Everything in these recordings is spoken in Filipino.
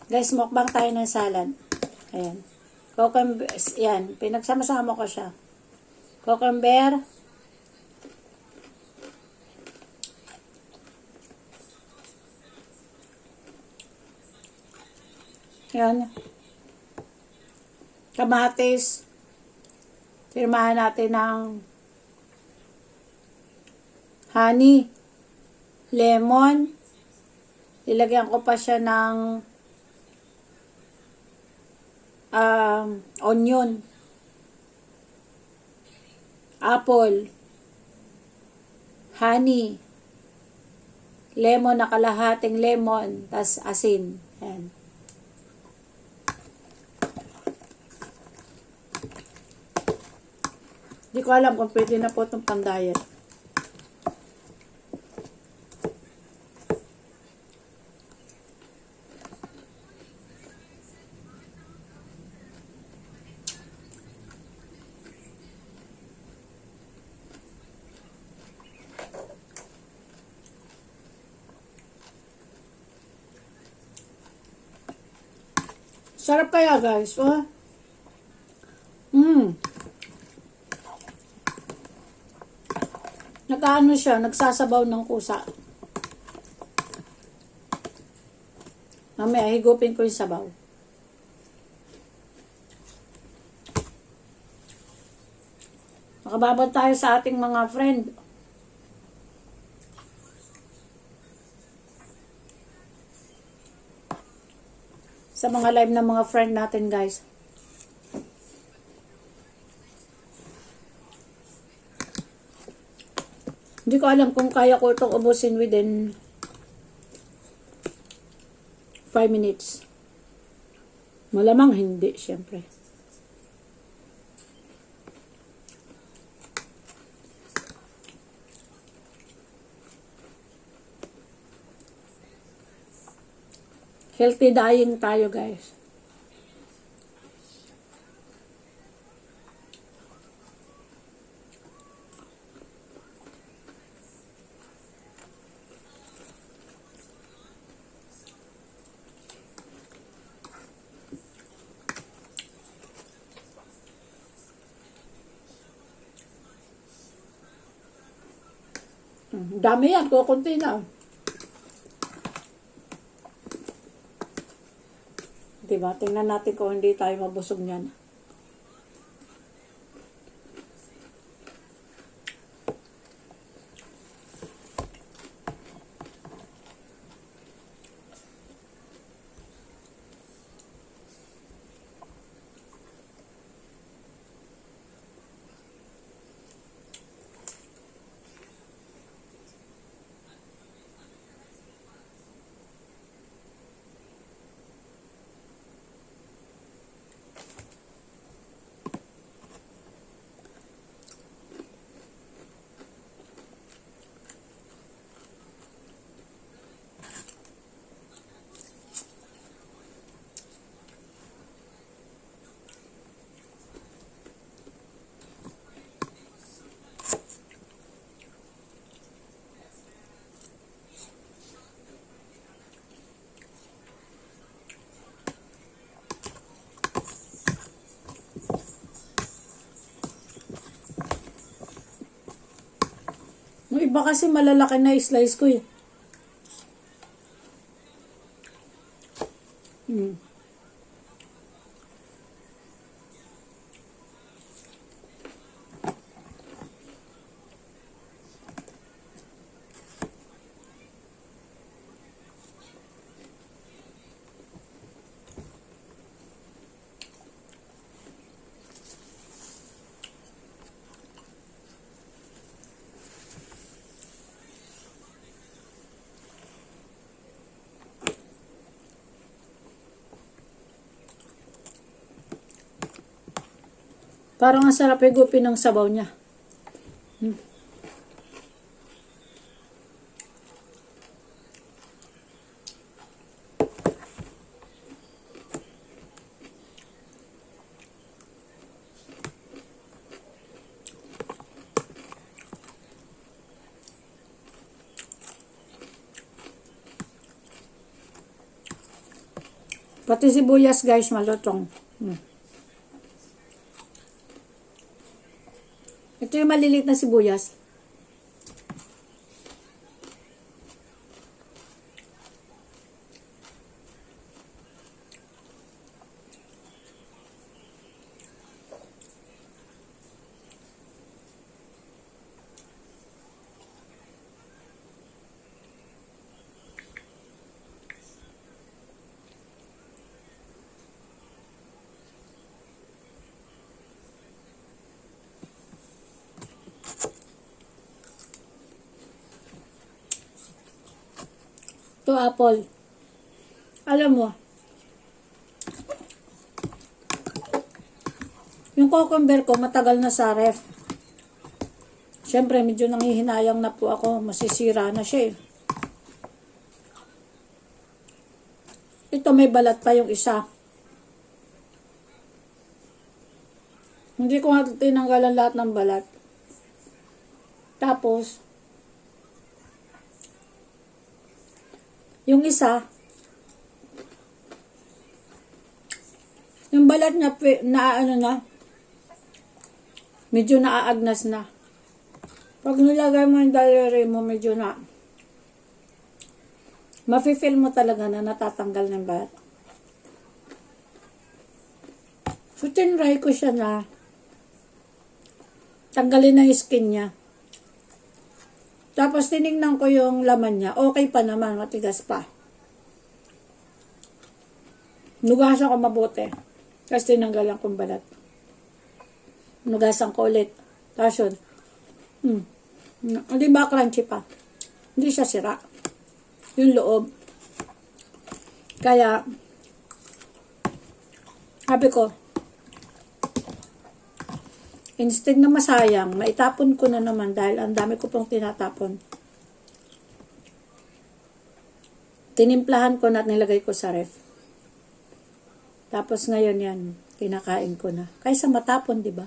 Guys, mukbang tayo ng salad. Ayan. Cucumber, yan. Pinagsama-sama ko siya. Cucumber. Yan. Kamatis. Firmahan natin ng honey. Lemon. Ilagyan ko pa siya ng onion, apple, honey, lemon na kalahating lemon, tas asin. Ayan. Hindi ko alam kung pwede na po itong pang-diet. Sarap kaya guys, oh. Nag-ano siya, nagsasabaw ng kusa. Mamaya, higupin ko yung sabaw. Makababad tayo sa ating mga friend. Sa mga live ng mga friend natin, guys. Hindi ko alam kung kaya ko itong ubusin within 5 minutes. Malamang hindi, syempre. Healthy dying tayo, guys. Dami yan, kukunti na. Diba? Tingnan natin kung hindi tayo mabusog niyan. Yung iba kasi malalaki na slice ko eh. Parang ang sarap higupin ng sabaw niya. Pati sibuyas guys, malutong. Ito yung maliliit na sibuyas. Ito apple. Alam mo, yung cucumber ko matagal na sa ref. Siyempre, medyo nanghihinayang na po ako. Masisira na siya eh. Ito may balat pa yung isa. Hindi ko nga tinanggalan lahat ng balat. Tapos, yung isa, yung balat niya medyo naaagnas na. Pag nilagay mo yung daliri mo, medyo mafe-feel mo talaga na natatanggal ng balat. So, tinry ko siya na tanggalin na yung skin niya. Tapos, tinignan ko yung laman niya. Okay pa naman, matigas pa. Nugasan ko mabuti. Kasi tinanggalan kong balat. Nugasan ko ulit. Tapos yun. Hindi ba crunchy pa? Hindi siya sira. Yung loob. Kaya, sabi ko, instead na masayang, maitapon ko na naman dahil ang dami ko pong tinatapon. Tinimplahan ko na at nilagay ko sa ref. Tapos ngayon yan, kinakain ko na. Kaysa matapon, di ba?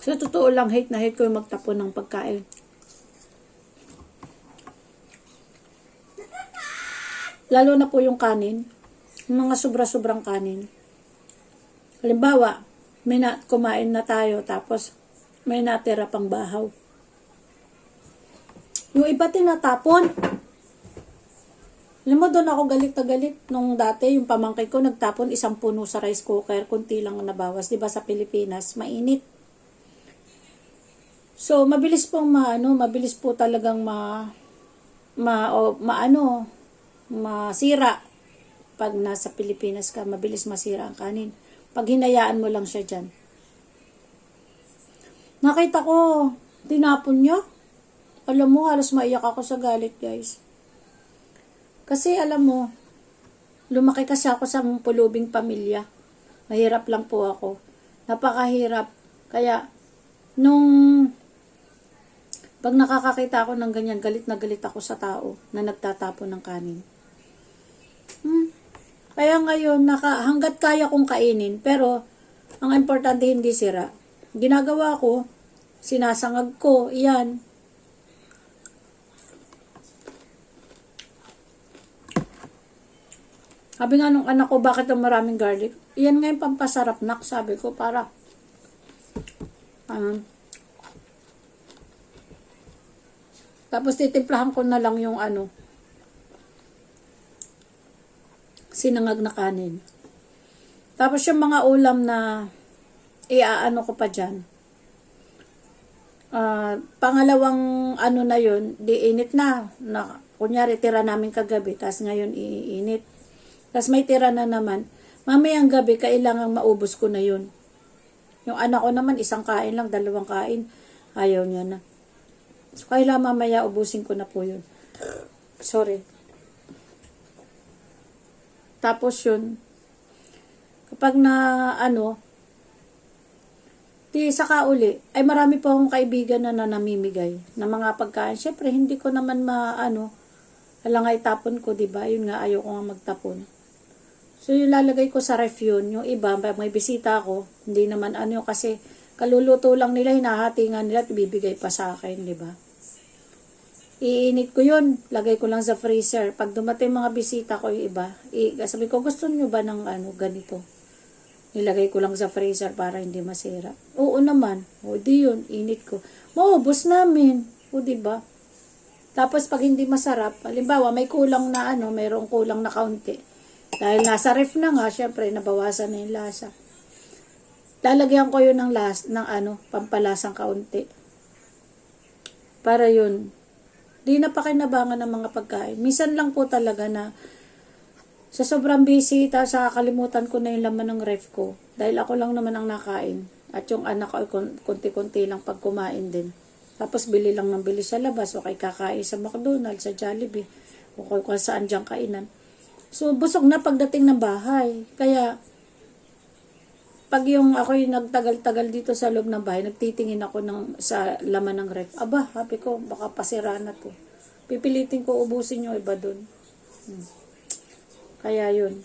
So, totoo lang, hate na hate ko yung magtapon ng pagkain. Lalo na po yung kanin. Mga sobra-sobrang kanin. Halimbawa, kumain na tayo, tapos may natira pang bahaw. Yung iba tinatapon. Alam mo, doon ako galit na galit. Nung dati, yung pamangkin ko nagtapon 1 puno sa rice cooker, kunti lang nabawas. Diba sa Pilipinas, mainit. So, mabilis mabilis po talagang masira. Pag nasa Pilipinas ka, mabilis masira ang kanin. Pag hinayaan mo lang siya dyan. Nakita ko, tinapon niya. Alam mo, halos maiyak ako sa galit, guys. Kasi alam mo, lumaki kasi ako sa pulubing pamilya. Mahirap lang po ako. Napakahirap. Kaya, pag nakakakita ako ng ganyan, galit na galit ako sa tao na nagtatapon ng kanin. Kaya ngayon, hanggat kaya kong kainin, pero ang importante hindi sira. Ginagawa ko, sinasangag ko, iyan. Sabi nga nung anak ko, bakit ang maraming garlic? Iyan nga yung pampasarap, nak, sabi ko, para tapos titimplahan ko na lang yung sinangag na kanin. Tapos yung mga ulam na iaano ko pa dyan. Pangalawang na yun, di init na. Kunyari, tira namin kagabi, tapos ngayon iinit. Tapos may tira na naman. Mamayang gabi, kailangang maubos ko na yun. Yung anak ko naman, 1 kain lang, 2 kain. Ayaw niya na. So, kailangan mamaya ubusin ko na po yun. Sorry. Tapos yun, kapag di saka uli, ay marami po akong kaibigan na namimigay ng mga pagkain. Siyempre, hindi ko naman alang ay tapon ko, diba? Yun nga, ayaw ko nga magtapon. So, yung lalagay ko sa ref yun, yung iba, may bisita ako, hindi naman kasi kaluluto lang nila, hinahati nga nila at ibibigay pa sa akin, diba? iinit ko yun, lagay ko lang sa freezer. Pag dumating mga bisita ko yung iba, sabi ko, gusto nyo ba ng ganito? Nilagay ko lang sa freezer para hindi masira. Oo naman. O di yun, init ko. Maubos namin. O di ba? Tapos pag hindi masarap, halimbawa may kulang na mayroong kulang na kaunti. Dahil nasa ref na nga, syempre nabawasan na yung lasa. Lalagyan ko yun ng pampalasang kaunti. Para yun, di na pakinabangan ng mga pagkain. Minsan lang po talaga na sa sobrang busy, sa kakalimutan ko na yung laman ng ref ko. Dahil ako lang naman ang nakain. At yung anak ko, konti-konti lang pag kumain din. Tapos bili lang ng bili sa labas. O kay kakain sa McDonald's, sa Jollibee. O kung saan diyang kainan. So, busog na pagdating ng bahay. Kaya, pag yung ako'y nagtagal-tagal dito sa loob ng bahay, nagtitingin ako sa laman ng ref. Aba, happy ko, baka pasira na to. Pipilitin ko ubusin yung iba dun. Kaya yun.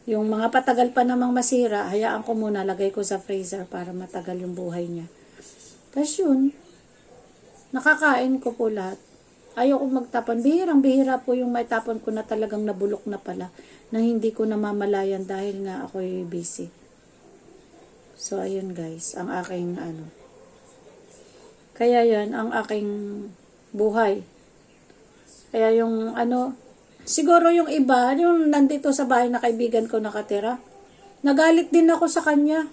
Yung mga patagal pa namang masira, hayaan ko muna, lagay ko sa freezer para matagal yung buhay niya. Tapos yun, nakakain ko po lahat. Ayoko magtapon. Bihirang-bihira po yung may tapon ko na talagang nabulok na pala, na hindi ko namamalayan dahil nga ako'y busy. So, ayun guys, ang aking Kaya yan, ang aking buhay. Kaya yung siguro yung iba, yung nandito sa bahay na kaibigan ko nakatira, nagalit din ako sa kanya.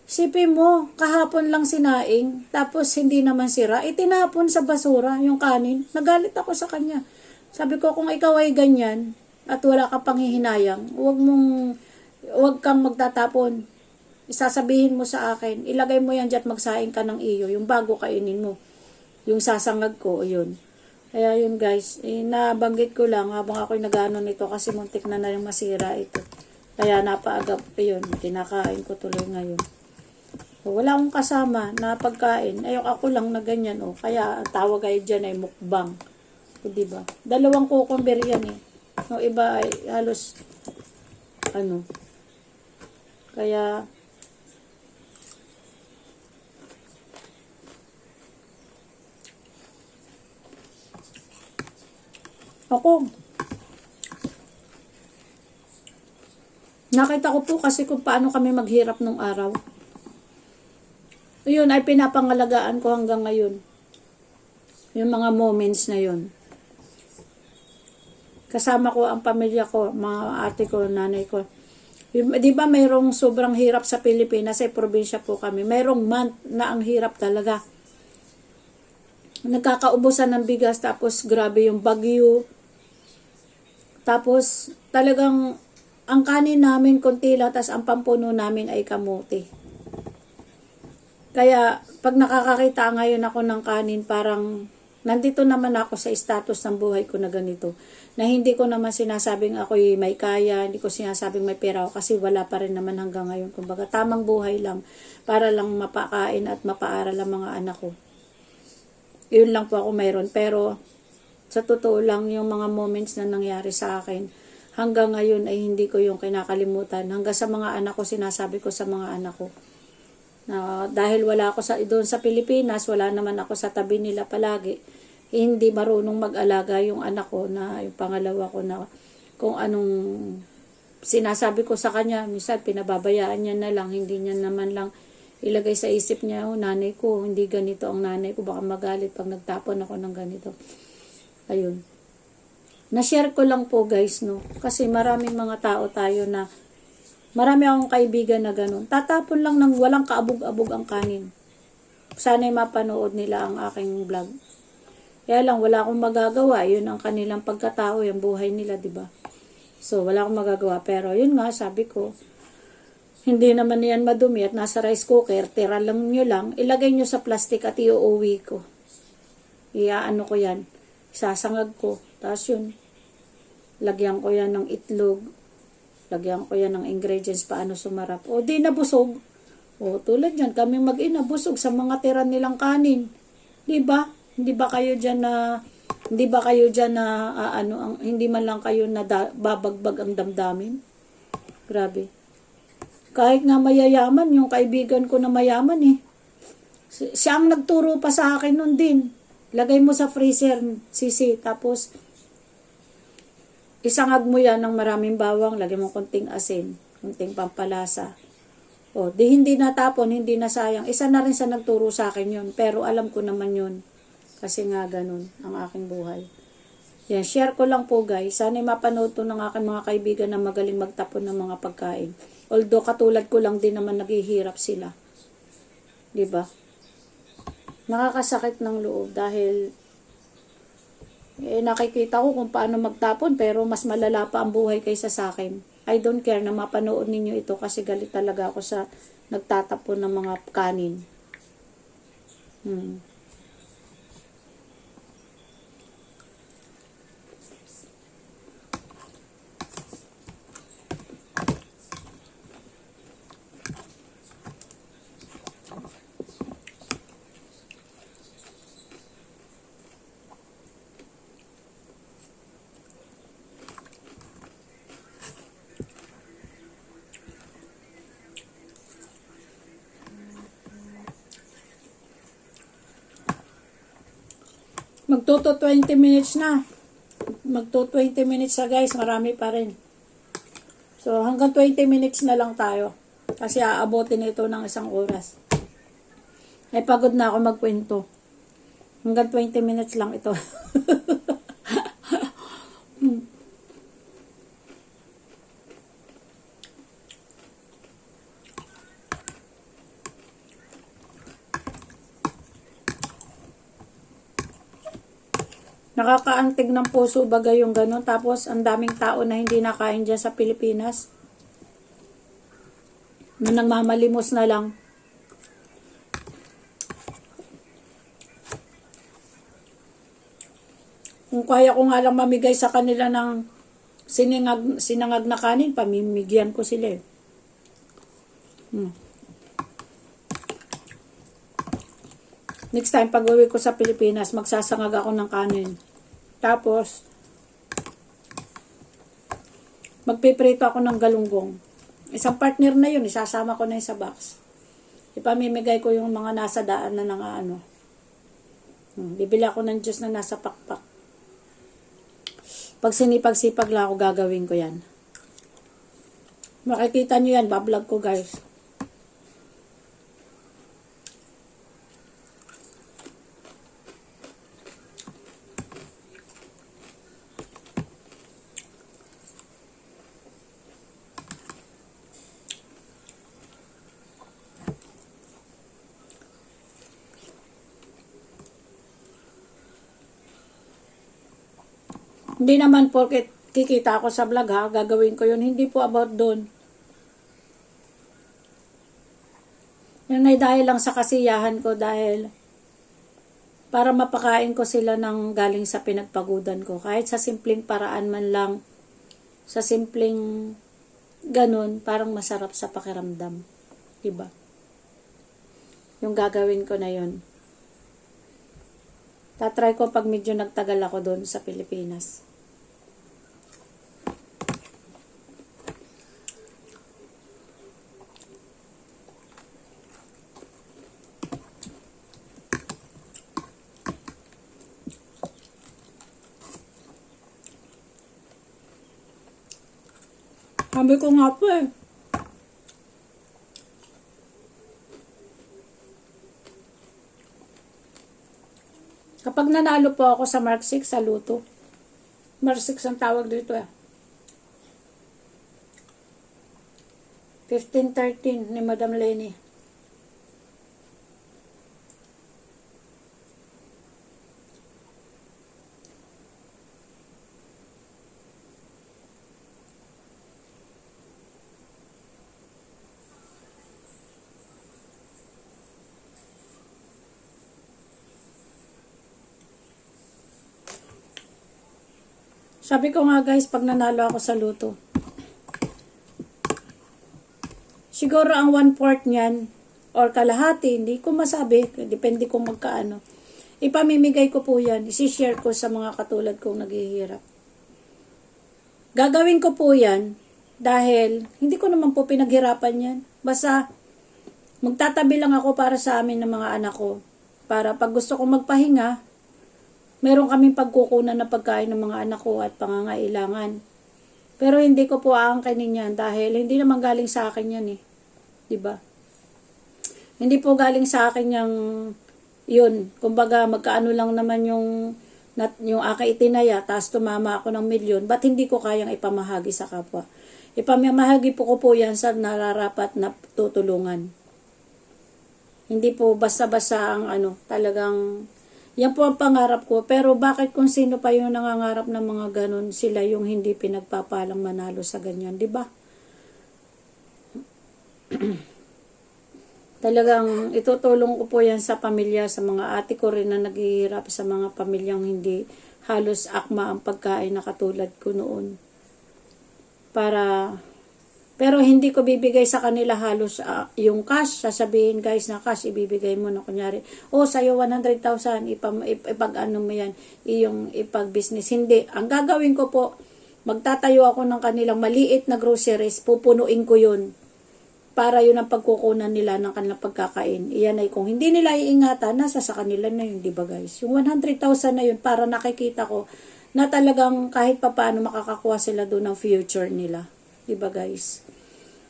Sipin mo, kahapon lang sinaing, tapos hindi naman sira, itinapon sa basura yung kanin. Nagalit ako sa kanya. Sabi ko, kung ikaw ay ganyan, at wala ka panghihinayang, huwag kang magtatapon. Isasabihin mo sa akin, ilagay mo yan dyan, magsaing ka ng iyo, yung bago kainin mo. Yung sasangag ko, yun. Kaya yun guys, nabanggit ko lang habang ako'y nag-ano nito kasi muntik na yung masira ito. Kaya napaagap yun, kinakain ko tuloy ngayon. So, wala akong kasama na pagkain. Ayok ako lang na ganyan. Kaya tawag ay dyan ay mukbang. O, diba? 2 cucumber yan eh. Yung iba ay halos Kaya ako, nakita ko po kasi kung paano kami maghirap nung araw. Yun ay pinapangalagaan ko hanggang ngayon. Yung mga moments na yun. Kasama ko ang pamilya ko, mga ate ko, nanay ko. Di ba mayroong sobrang hirap sa Pilipinas, ay probinsya po kami. Mayroong month na ang hirap talaga. Nagkakaubusan ng bigas, tapos grabe yung bagyo. Tapos, talagang, ang kanin namin konti lang, tas ang pampuno namin ay kamote. Kaya, pag nakakakita ngayon ako ng kanin, parang, nandito naman ako sa status ng buhay ko na ganito. Na hindi ko naman sinasabing ako'y may kaya, hindi ko sinasabing may pera ako, kasi wala pa rin naman hanggang ngayon. Kumbaga, tamang buhay lang, para lang mapakain at mapaaral ang mga anak ko. Yun lang po ako mayroon. Pero, sa totoo lang, yung mga moments na nangyari sa akin, hanggang ngayon ay hindi ko yung kinakalimutan. Hanggang sa mga anak ko, sinasabi ko sa mga anak ko. Dahil wala ako doon sa Pilipinas, wala naman ako sa tabi nila palagi. Hindi marunong mag-alaga yung anak ko, na yung pangalawa ko, na kung anong sinasabi ko sa kanya, minsan pinababayaan niya na lang, hindi niya naman lang ilagay sa isip niya, nanay ko, hindi ganito ang nanay ko, baka magalit pag nagtapon ako ng ganito. Ayun. Na-share ko lang po guys, no? Kasi maraming mga tao tayo na, marami akong kaibigan na ganun. Tatapon lang ng walang kaabog-abog ang kanin. Sana'y mapanood nila ang aking vlog. Kaya lang, wala akong magagawa. Yun ang kanilang pagkatao, yung buhay nila, diba? So, wala akong magagawa. Pero, yun nga, sabi ko, hindi naman yan madumi at nasa rice cooker, tira lang nyo lang, ilagay nyo sa plastic at iuuwi ko. Iaano ko yan. Sasangag ko. Tapos yun, lagyan ko yan ng itlog. Lagyan ko yan ng ingredients paano sumarap. O di nabusog. O tulad yan, kami mag-ina, busog sa mga tira nilang kanin. Diba? Hindi ba kayo dyan na, hindi man lang kayo na babagbag ang damdamin? Grabe. Kahit nga mayayaman, yung kaibigan ko na mayaman eh. Siya ang nagturo pa sa akin nun din. Lagay mo sa freezer, sisi. Tapos, isangag mo yan ng maraming bawang. Lagay mo konting asin, konting pampalasa. O, di hindi natapon, hindi na sayang. Isa na rin sa nagturo sa akin yun. Pero alam ko naman yun. Kasi nga ganun ang aking buhay. Yan, share ko lang po guys. Sana'y mapanood to ng aking mga kaibigan na magaling magtapon ng mga pagkain. Although katulad ko lang din naman naghihirap sila. 'Di ba? Nakakasakit ng loob dahil nakikita ko kung paano magtapon pero mas malala pa ang buhay kaysa sa akin. I don't care na mapanood ninyo ito kasi galit talaga ako sa nagtatapon ng mga kanin. Magtuto 20 minutes na. Magto 20 minutes na guys. Marami pa rin. So hanggang 20 minutes na lang tayo. Kasi aabotin ito ng 1 oras. Ay pagod na ako magkwento. Hanggang 20 minutes lang ito. Nakakaantig ng puso bagay yung ganun. Tapos, ang daming tao na hindi nakain dyan sa Pilipinas. Na nagmamalimos na lang. Kung kaya ko nga lang mamigay sa kanila ng sinangag na kanin, pamimigyan ko sila eh. Next time, pag uwi ko sa Pilipinas, magsasangag ako ng kanin. Tapos, magpiprito ako ng galunggong. Isang partner na yun, isasama ko na yun sa box. Ipamimigay ko yung mga nasa daan na ano. Bibili ako ng juice na nasa pakpak. Pag sinipag-sipag lang ako, gagawin ko yan. Makikita nyo yan, bablog ko guys. Hindi naman porket kikita ako sa vlog ha, gagawin ko yun. Hindi po about doon. Yun ay dahil lang sa kasiyahan ko dahil para mapakain ko sila ng galing sa pinagpagudan ko. Kahit sa simpleng paraan man lang, sa simpleng ganun, parang masarap sa pakiramdam. Diba? Yung gagawin ko na yun. Tatry ko pag medyo nagtagal ako doon sa Pilipinas. Sabi ko nga po eh. Kapag nanalo po ako sa Mark 6 sa luto. Mark 6 ang tawag dito eh. 15-13 ni Madam Lenny. Sabi ko nga guys, pag nanalo ako sa luto, siguro ang 1/4 niyan, or kalahati, hindi ko masabi, depende kung magkaano. Ipamimigay ko po yan, isi-share ko sa mga katulad kong naghihirap. Gagawin ko po yan, dahil hindi ko naman po pinaghirapan yan. Basta, magtatabi lang ako para sa amin ng mga anak ko. Para pag gusto kong magpahinga, meron kaming pagkukunan na pagkain ng mga anak ko at pangangailangan. Pero hindi ko po aangkinin yan dahil hindi naman galing sa akin yan eh. 'Di ba? Hindi po galing sa akin yung yun. Kumbaga magkaano lang naman yung aking itinaya, tapos tumama ako ng milyon, ba't hindi ko kayang ipamahagi sa kapwa? Ipamahagi po ko po yan sa nararapat na tutulungan. Hindi po basta-basta ang talagang, yan po ang pangarap ko. Pero bakit kung sino pa yung nangangarap ng mga ganun, sila yung hindi pinagpapalang manalo sa ganyan, di ba? Talagang itutulong ko po yan sa pamilya, sa mga ate ko rin na naghihirap sa mga pamilyang hindi halos akma ang pagkain na katulad ko noon. Pero hindi ko bibigay sa kanila halos yung cash. Sasabihin guys na cash, ibibigay mo na kunyari. Sa'yo 100,000, ipag-ano mo yan, ipag-business. Hindi. Ang gagawin ko po, magtatayo ako ng kanilang maliit na groceries, pupunuin ko yun. Para yun ang pagkukunan nila ng kanilang pagkakain. Iyan ay kung hindi nila iingatan, nasa sa kanila na yun, di ba guys? Yung 100,000 na yun, para nakikita ko na talagang kahit papaano makakakuha sila doon ng future nila. Di ba guys?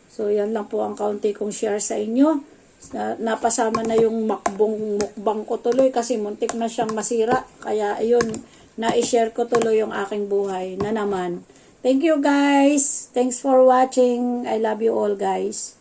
So yan lang po ang kaunti kong share sa inyo. Napasama na yung mukbang ko tuloy kasi muntik na siyang masira. Kaya ayun, na-share ko tuloy yung aking buhay na naman. Thank you guys. Thanks for watching. I love you all guys.